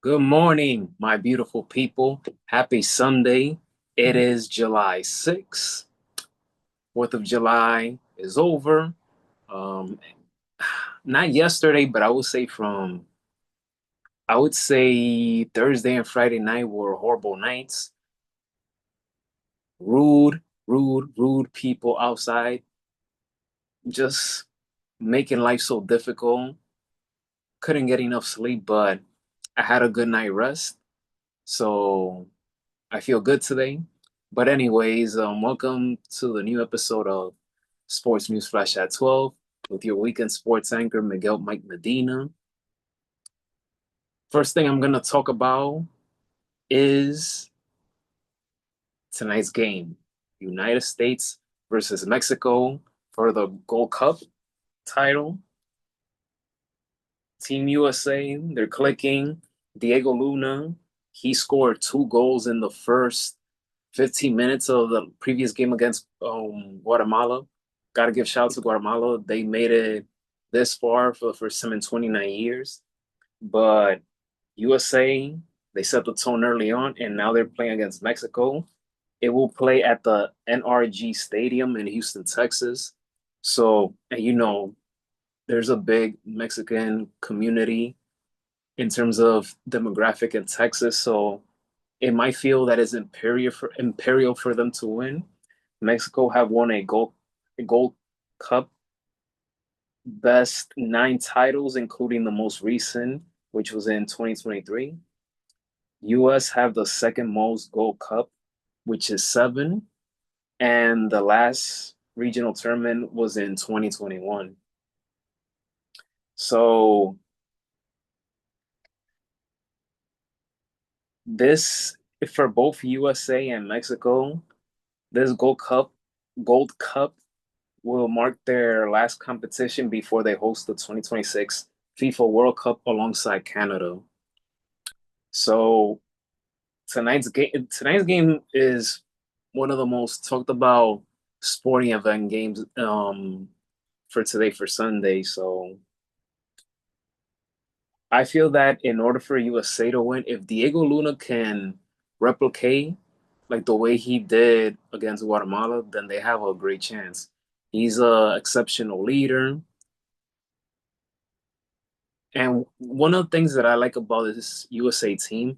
Good morning, my beautiful people. Happy Sunday. It is July 6th. 4th of July is over. Um, Not yesterday, but I would say Thursday and Friday night were horrible nights. Rude, rude people outside, just making life so difficult. Couldn't get enough sleep, but I had a good night rest. So I feel good today. But anyways, welcome to the new episode of Sports News Flash at 12 with your weekend sports anchor, Miguel Mike Medina. First thing I'm going to talk about is tonight's game, United States versus Mexico for the Gold Cup title. Team USA, they're clicking. Diego Luna, he scored 2 goals in the first 15 minutes of the previous game against Guatemala. Got to give shout out to Guatemala. They made it this far for the first time in 29 years. But USA, they set the tone early on, and now they're playing against Mexico. It will play at the NRG Stadium in Houston, Texas. So, and there's a big Mexican community in terms of demographic in Texas. So it might feel that it's imperial for them to win. Mexico have won a gold cup, best 9 titles, including the most recent, which was in 2023. US have the second most gold cup, which is 7, and the last regional tournament was in 2021. So this for both USA and Mexico, this gold cup will mark their last competition before they host the 2026 FIFA World Cup alongside Canada. So tonight's game is one of the most talked about sporting event games for today for Sunday. So I feel that in order for USA to win, if Diego Luna can replicate like the way he did against Guatemala, then they have a great chance. He's a exceptional leader. And one of the things that I like about this USA team,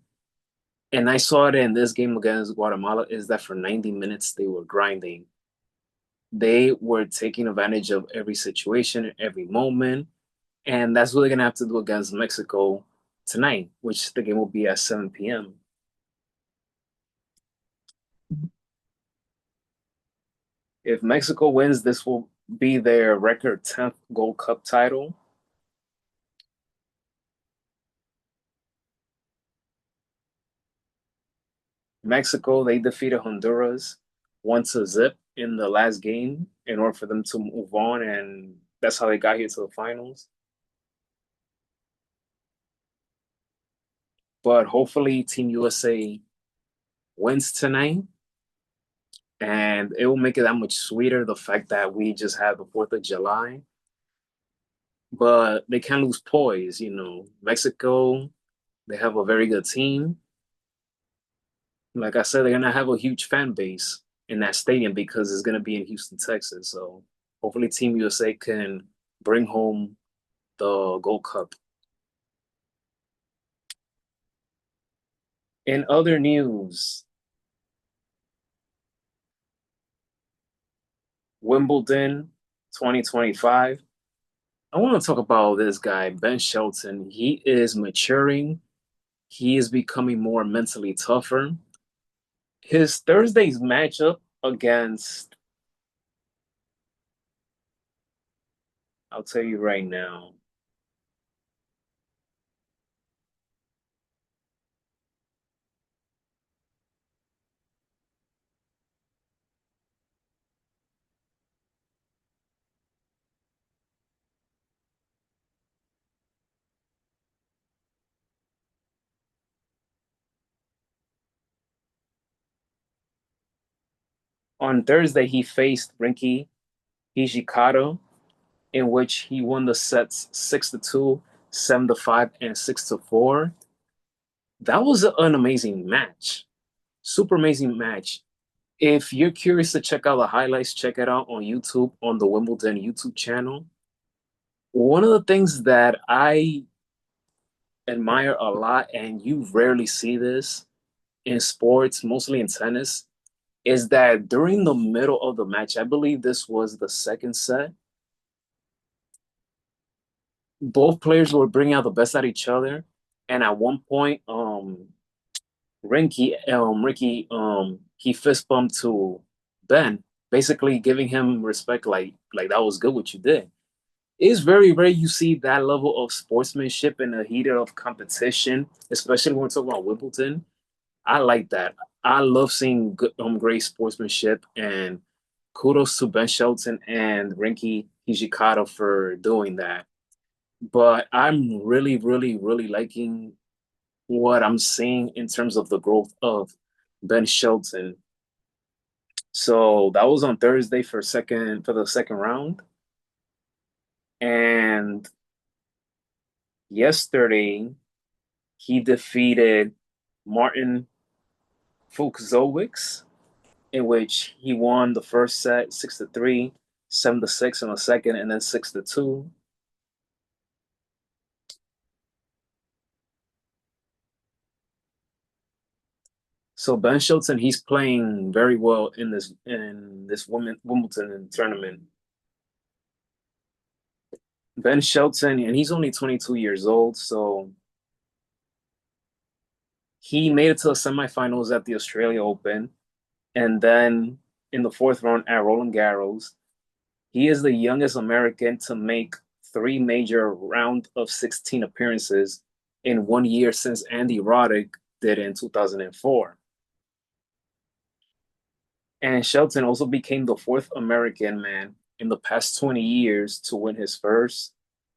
and I saw it in this game against Guatemala, is that for 90 minutes they were grinding. They were taking advantage of every situation, every moment, and that's what they're gonna have to do against Mexico tonight, which the game will be at 7 p.m. If Mexico wins, this will be their record 10th Gold Cup title. Mexico, they defeated Honduras 1-0 in the last game in order for them to move on, and that's how they got here to the finals. But hopefully, Team USA wins tonight, and it will make it that much sweeter the fact that we just had the 4th of July. But they can't lose poise, Mexico, they have a very good team. Like I said, they're gonna have a huge fan base in that stadium because it's gonna be in Houston, Texas. So hopefully Team USA can bring home the Gold Cup. In other news, Wimbledon 2025. I want to talk about this guy, Ben Shelton. He is maturing. He is becoming more mentally tougher. His Thursday's matchup against, I'll tell you right now, on Thursday, he faced Rinky Hijikata, in which he won the sets 6-2, 7-5, and 6-4. that was an amazing match. Super amazing match. If you're curious to check out the highlights, check it out on YouTube on the Wimbledon YouTube channel. One of the things that I admire a lot, and you rarely see this in sports, mostly in tennis, is that during the middle of the match, I believe this was the second set, both players were bringing out the best at each other. And at one point, Ricky, he fist bumped to Ben, basically giving him respect, like that was good what you did. It's very rare you see that level of sportsmanship in the heat of competition, especially when we're talking about Wimbledon. I like that. I love seeing good, great sportsmanship, and kudos to Ben Shelton and Rinky Hijikata for doing that. But I'm really, really, really liking what I'm seeing in terms of the growth of Ben Shelton. So that was on Thursday for the second round. And yesterday he defeated Martin Fuchsowicz, in which he won the first set 6-3, 7-6 in the second, and then 6-2. So Ben Shelton, he's playing very well in this Wimbledon tournament. Ben Shelton, and he's only 22 years old, so he made it to the semifinals at the Australia Open, and then in the fourth round at Roland Garros, he is the youngest American to make three major round of 16 appearances in 1 year since Andy Roddick did in 2004. And Shelton also became the fourth American man in the past 20 years to win his first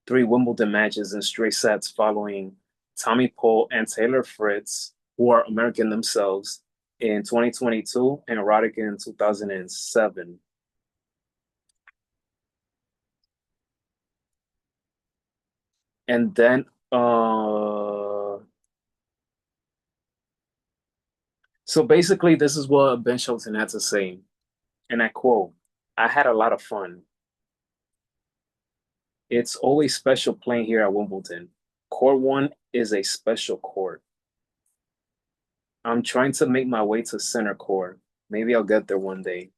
three Wimbledon matches in straight sets, following Tommy Paul and Taylor Fritz, who are American themselves, in 2022 and Roddick in 2007. And then, so basically, this is what Ben Shelton had to say, and I quote, "I had a lot of fun. It's always special playing here at Wimbledon. Court one is a special court. I'm trying to make my way to center court. Maybe I'll get there one day."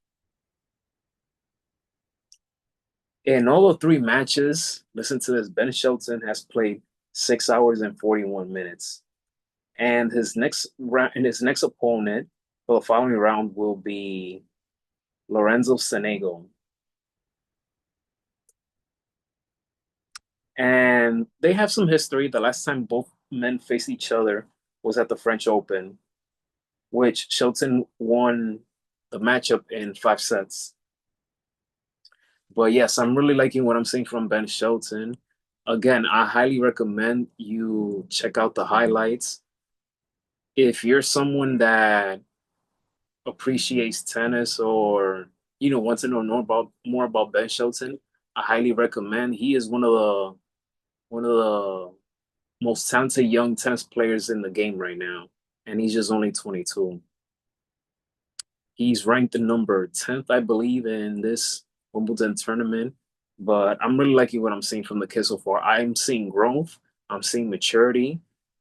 In all of three matches, listen to this, Ben Shelton has played 6 hours and 41 minutes. And his next opponent for the following round will be Lorenzo Sonego. And they have some history. The last time both men faced each other was at the French Open, which Shelton won the matchup in 5 sets. But yes, I'm really liking what I'm seeing from Ben Shelton. Again, I highly recommend you check out the highlights. If you're someone that appreciates tennis, or wants to know more about Ben Shelton, I highly recommend. He is one of the most talented young tennis players in the game right now, and he's just only 22. He's ranked the number 10th, I believe, in this Wimbledon tournament. But I'm really liking what I'm seeing from the kid so far. I'm seeing growth, I'm seeing maturity,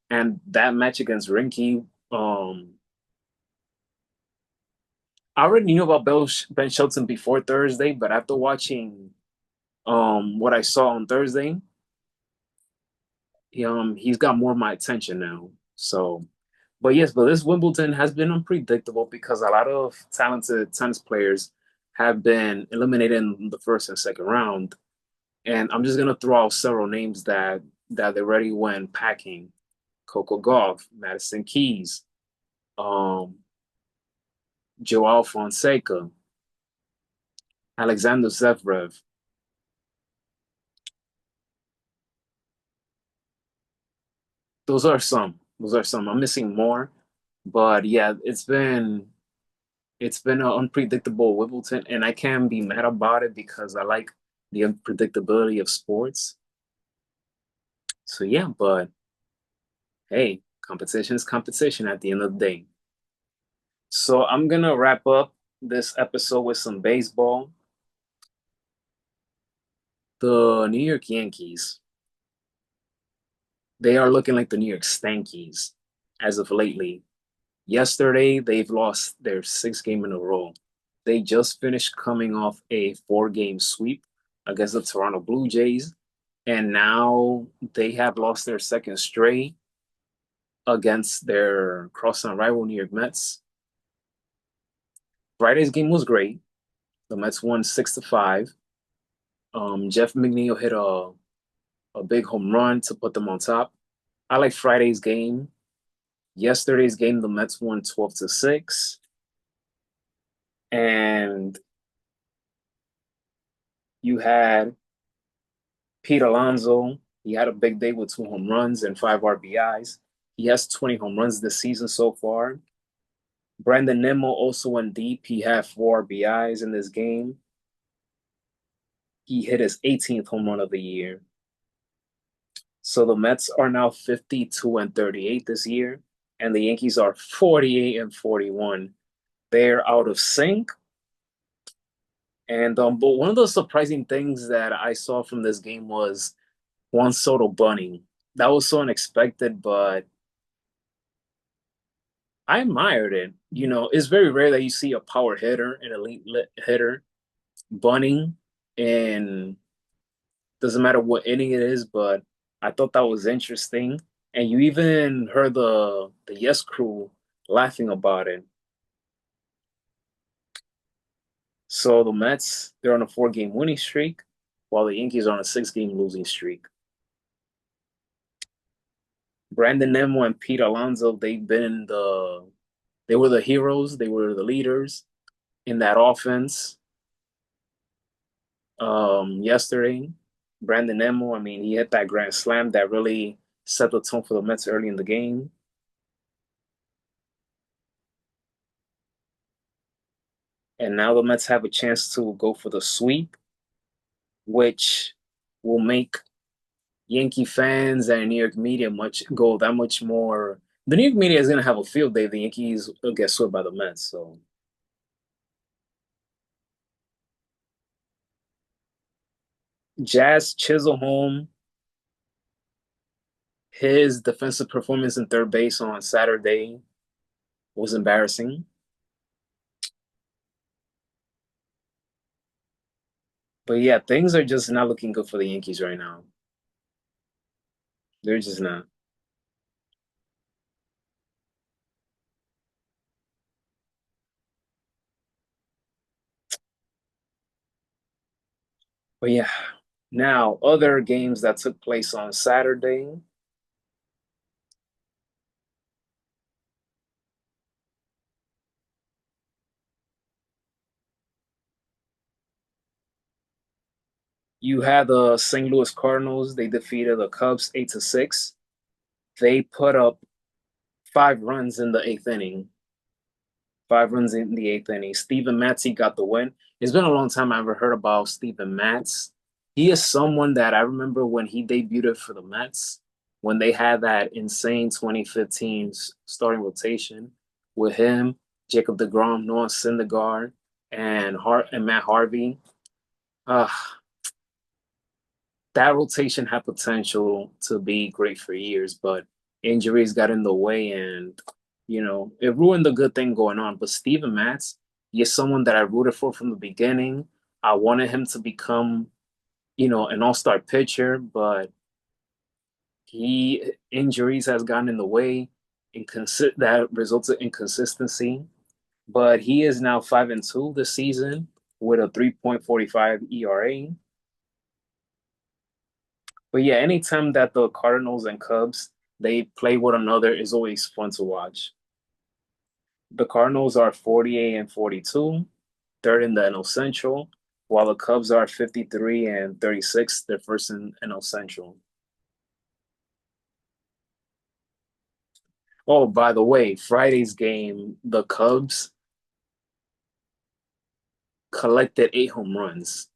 and that match against Rinky, I already knew about Ben Shelton before Thursday, but after watching what I saw on Thursday, he's got more of my attention now. So, but yes, but this Wimbledon has been unpredictable because a lot of talented tennis players have been eliminated in the first and second round. And I'm just gonna throw out several names that they already went packing: Coco Gauff, Madison Keys, um, Joao Fonseca, Alexander Zverev. Those are some. Those are some. I'm missing more, but yeah, it's been an unpredictable Wimbledon, and I can't be mad about it because I like the unpredictability of sports. So yeah, but hey, Competition is competition at the end of the day. So I'm gonna wrap up this episode with some baseball. The New York Yankees, they are looking like the New York Stankies as of lately. Yesterday, they've lost their sixth game in a row. They just finished coming off a four-game sweep against the Toronto Blue Jays, and now they have lost their second straight against their crosstown rival New York Mets. Friday's game was great. The Mets won 6-5. Jeff McNeil hit a big home run to put them on top. I like Friday's game. Yesterday's game, the Mets won 12-6. And you had Pete Alonso. He had a big day with 2 home runs and 5 RBIs. He has 20 home runs this season so far. Brandon Nimmo also went deep. He had 4 RBIs in this game. He hit his 18th home run of the year. So the Mets are now 52-38 this year, and the Yankees are 48-41. They're out of sync. And but one of the surprising things that I saw from this game was Juan Soto bunting. That was so unexpected, but I admired it. You know, it's very rare that you see a power hitter, an elite hitter, bunting, and doesn't matter what inning it is. But I thought that was interesting, and you even heard the Yes Crew laughing about it. So the Mets, they're on a 4-game winning streak, while the Yankees are on a 6-game losing streak. Brandon Nimmo and Pete Alonso, they were the heroes, they were the leaders in that offense. Yesterday, Brandon Nimmo, I mean, he hit that grand slam that really set the tone for the Mets early in the game. And now the Mets have a chance to go for the sweep, which will make Yankee fans and New York media go that much more. The New York media is going to have a field day. The Yankees will get swept by the Mets. So Jazz Chisholm, his defensive performance in third base on Saturday was embarrassing. But yeah, things are just not looking good for the Yankees right now. They're just not. But yeah, now other games that took place on Saturday. You had the St. Louis Cardinals. They defeated the Cubs 8-6. They put up 5 runs in the eighth inning. 5 runs in the eighth inning. Steven Matz got the win. It's been a long time I ever heard about Steven Matz. He is someone that I remember when he debuted for the Mets, when they had that insane 2015 starting rotation with him, Jacob DeGrom, Noah Syndergaard, and Matt Harvey. Uh, that rotation had potential to be great for years, but injuries got in the way and it ruined the good thing going on. But Steven Matz, he's someone that I rooted for from the beginning. I wanted him to become, an all-star pitcher, but he injuries has gotten in the way and that resulted in consistency. But he is now 5-2 this season with a 3.45 ERA. But yeah, anytime that the Cardinals and Cubs they play one another is always fun to watch. The Cardinals are 48-42, third in the NL Central, while the Cubs are 53-36, they're first in NL Central. Oh, by the way, Friday's game, the Cubs collected 8 home runs.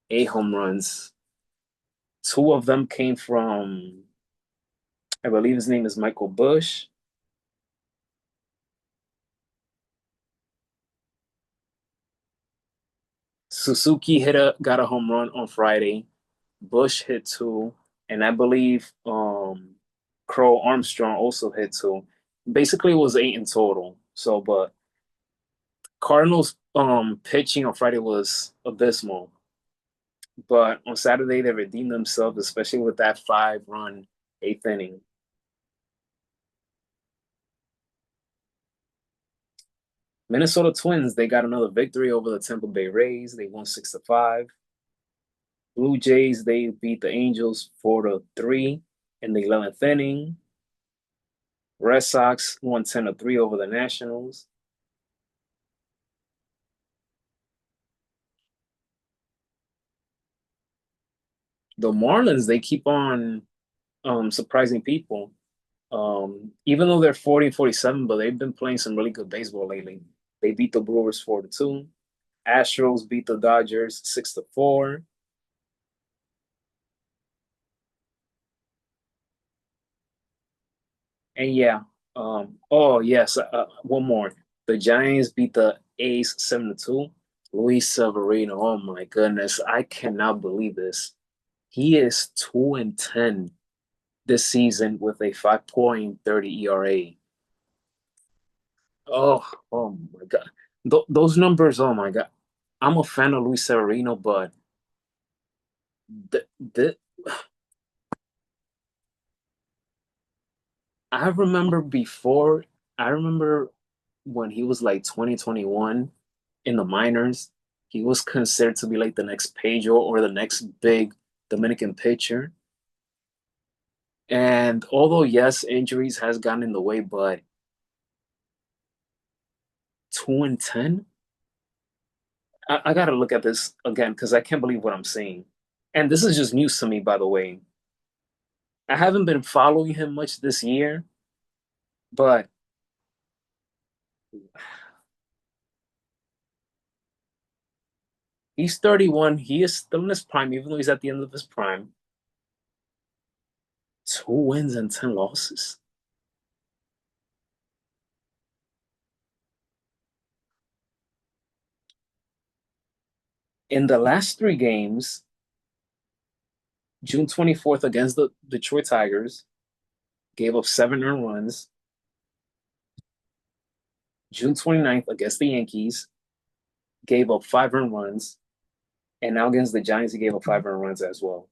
8 home runs. Two of them came from I believe his name is Michael Bush. Suzuki got a home run on Friday. Bush hit two, and I believe Crow Armstrong also hit two. Basically, it was eight in total. So, but Cardinals pitching on Friday was abysmal. But on Saturday they redeemed themselves, especially with that 5-run eighth inning. Minnesota Twins, they got another victory over the Tampa Bay Rays. They won 6-5. Blue Jays, they beat the Angels 4-3 in the 11th inning. Red Sox won 10-3 over the Nationals. The Marlins, they keep on surprising people. Even though they're 40-47, but they've been playing some really good baseball lately. They beat the Brewers 4-2. Astros beat the Dodgers 6-4. And yeah, oh yes, one more. The Giants beat the A's 7-2. Luis Severino, oh my goodness, I cannot believe this. He is 2-10 this season with a 5.30 ERA. Oh, oh my God. Those numbers, oh my God. I'm a fan of Luis Severino, but the, the, I remember before, I remember when he was like 2021 in the minors, he was considered to be like the next Pedro or the next big Dominican pitcher. And although, yes, injuries has gotten in the way, but 2-10? I gotta look at this again because I can't believe what I'm seeing. And this is just news to me, by the way. I haven't been following him much this year, but he's 31. He is still in his prime, even though he's at the end of his prime. 2 wins and 10 losses. In the last three games, June 24th against the Detroit Tigers, gave up 7 earned runs. June 29th against the Yankees, gave up 5 earned runs. And now against the Giants, he gave up 5 earned runs as well.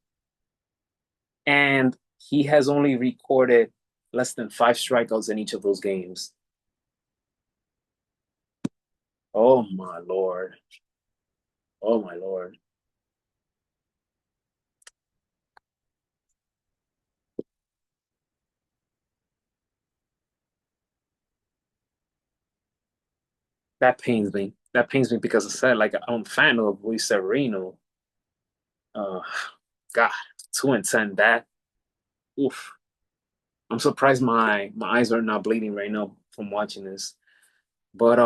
And he has only recorded less than 5 strikeouts in each of those games. Oh my Lord. Oh my Lord. That pains me. That pains me because I said, like, I'm a fan of Luis Severino. Uh, God, 2-10. That, oof. I'm surprised my eyes are not bleeding right now from watching this. But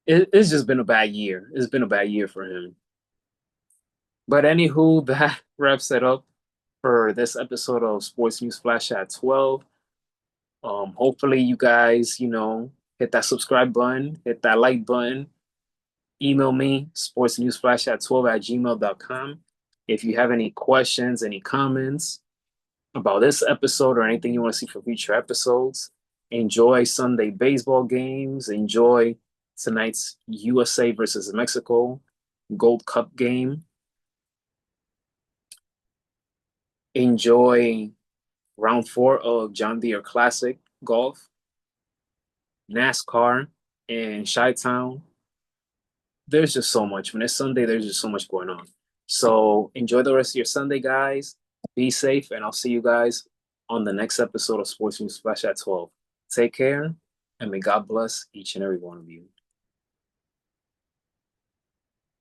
it's just been a bad year. It's been a bad year for him. But anywho, that wraps it up for this episode of Sports News Flash at 12. Hopefully you guys, hit that subscribe button, hit that like button, email me, sportsnewsflash at 12 at gmail.com. If you have any questions, any comments about this episode or anything you want to see for future episodes, enjoy Sunday baseball games, enjoy tonight's USA versus Mexico Gold Cup game, enjoy round 4 of John Deere Classic Golf, NASCAR, and Chi-Town. There's just so much. When it's Sunday, there's just so much going on. So enjoy the rest of your Sunday, guys. Be safe, and I'll see you guys on the next episode of Sports News Flash at 12. Take care, and may God bless each and every one of you.